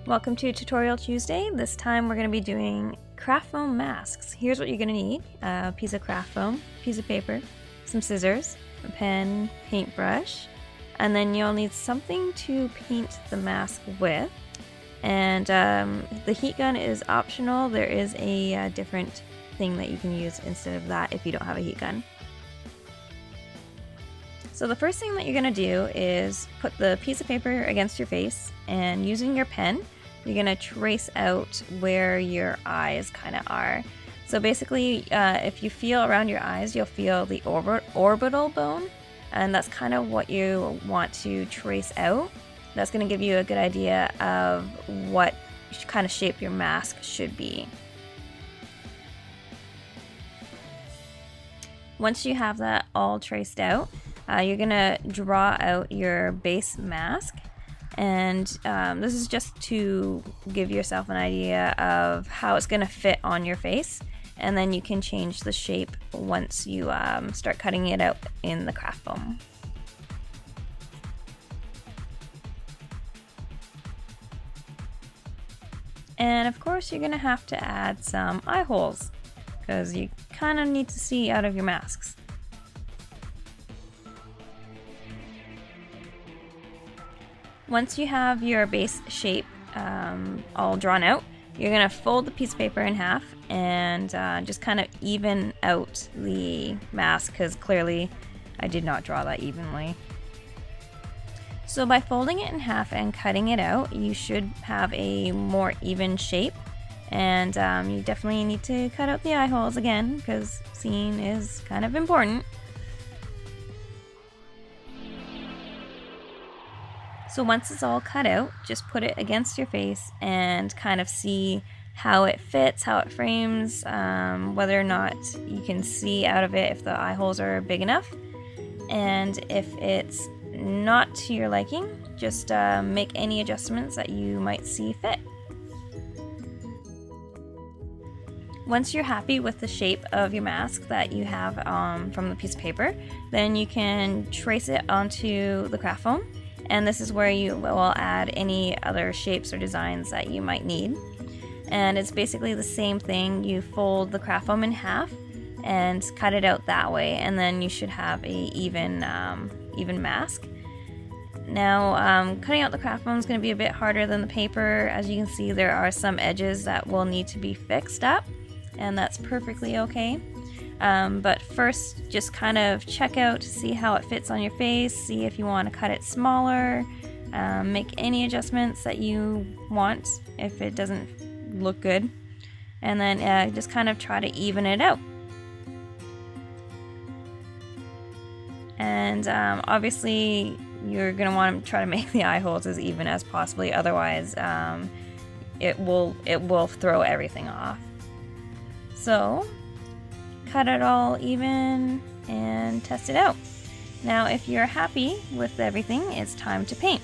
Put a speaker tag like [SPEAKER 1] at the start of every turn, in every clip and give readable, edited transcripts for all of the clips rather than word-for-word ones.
[SPEAKER 1] Welcome to Tutorial Tuesday. This time we're going to be doing craft foam masks. Here's what you're going to need: a piece of craft foam, a piece of paper, some scissors, a pen, paintbrush, and then you'll need something to paint the mask with. And the heat gun is optional. There is a different thing that you can use instead of that if you don't have a heat gun. So the first thing that you're going to do is put the piece of paper against your face, and using your pen, you're going to trace out where your eyes kind of are. So basically, if you feel around your eyes, you'll feel the orbital bone, and that's kind of what you want to trace out. That's going to give you a good idea of what kind of shape your mask should be. Once you have that all traced out, you're going to draw out your base mask, and this is just to give yourself an idea of how it's going to fit on your face, and then you can change the shape once you start cutting it out in the craft foam. And of course you're going to have to add some eye holes, because you kind of need to see out of your masks. Once you have your base shape all drawn out, you're going to fold the piece of paper in half and just kind of even out the mask, because clearly I did not draw that evenly. So by folding it in half and cutting it out, you should have a more even shape. And you definitely need to cut out the eye holes again, because seeing is kind of important. So once it's all cut out, just put it against your face and kind of see how it fits, how it frames, whether or not you can see out of it if the eye holes are big enough. And if it's not to your liking, just make any adjustments that you might see fit. Once you're happy with the shape of your mask that you have from the piece of paper, then you can trace it onto the craft foam. And this is where you will add any other shapes or designs that you might need. And it's basically the same thing. You fold the craft foam in half and cut it out that way, and then you should have a even mask. Now, cutting out the craft foam is going to be a bit harder than the paper. As you can see, there are some edges that will need to be fixed up, and that's perfectly okay. But first, just kind of check out to see how it fits on your face, see if you want to cut it smaller, make any adjustments that you want if it doesn't look good, and then just kind of try to even it out. And obviously you're going to want to try to make the eye holes as even as possibly, otherwise it will throw everything off. So cut it all even and test it out. Now if you're happy with everything, it's time to paint.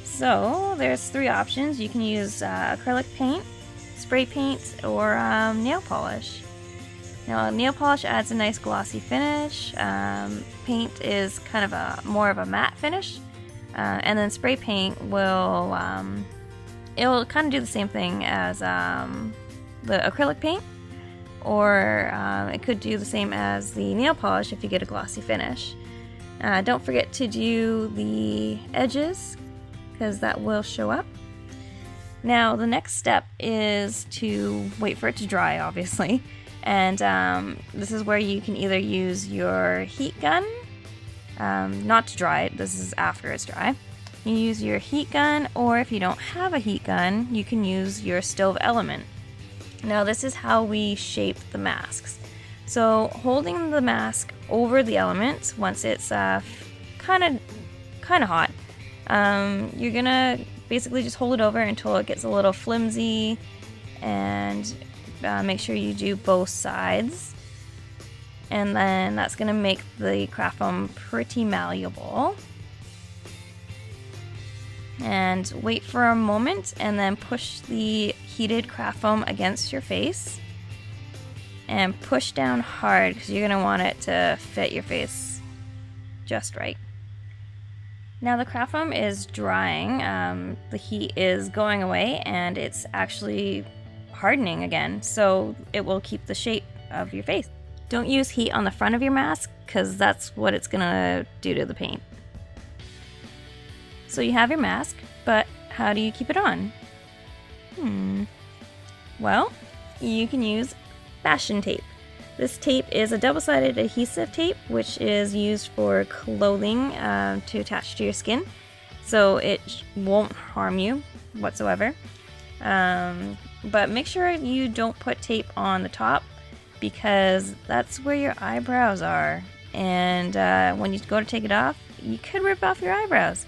[SPEAKER 1] So there's three options. You can use acrylic paint, spray paint, or nail polish. Now nail polish adds a nice glossy finish. Paint is kind of more of a matte finish, and then spray paint will it'll kind of do the same thing as the acrylic paint, or it could do the same as the nail polish if you get a glossy finish. Don't forget to do the edges, because that will show up. Now the next step is to wait for it to dry, obviously. And this is where you can either use your heat gun, not to dry it, this is after it's dry. You use your heat gun, or if you don't have a heat gun, you can use your stove element. Now this is how we shape the masks. So holding the mask over the element, once it's kind of hot, you're gonna basically just hold it over until it gets a little flimsy, and make sure you do both sides, and then that's going to make the craft foam pretty malleable. And wait for a moment, and then push the heated craft foam against your face and push down hard, because you're going to want it to fit your face just right. Now the craft foam is drying, the heat is going away, and it's actually hardening again, so it will keep the shape of your face. Don't use heat on the front of your mask, because that's what it's gonna do to the paint. So you have your mask, but how do you keep it on? Well, you can use fashion tape. This tape is a double-sided adhesive tape, which is used for clothing to attach to your skin, so it won't harm you whatsoever. But make sure you don't put tape on the top, because that's where your eyebrows are, and when you go to take it off, you could rip off your eyebrows.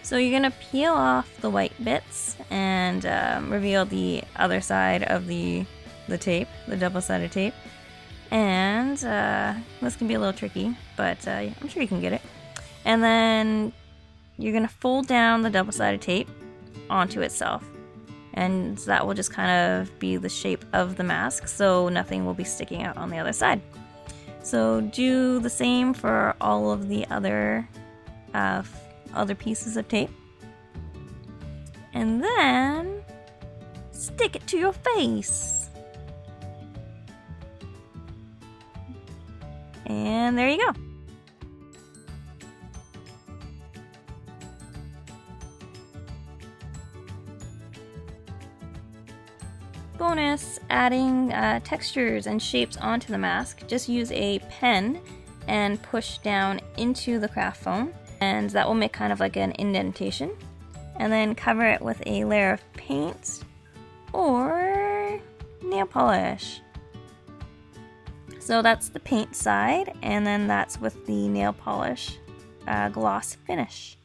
[SPEAKER 1] So you're gonna peel off the white bits and reveal the other side of the tape, the double-sided tape. And this can be a little tricky, but I'm sure you can get it. And then you're gonna fold down the double-sided tape onto itself. And that will just kind of be the shape of the mask, so nothing will be sticking out on the other side. So do the same for all of the other pieces of tape. And then stick it to your face. And there you go. Bonus, adding textures and shapes onto the mask. Just use a pen and push down into the craft foam, and that will make kind of like an indentation. And then cover it with a layer of paint or nail polish. So that's the paint side, and then that's with the nail polish gloss finish.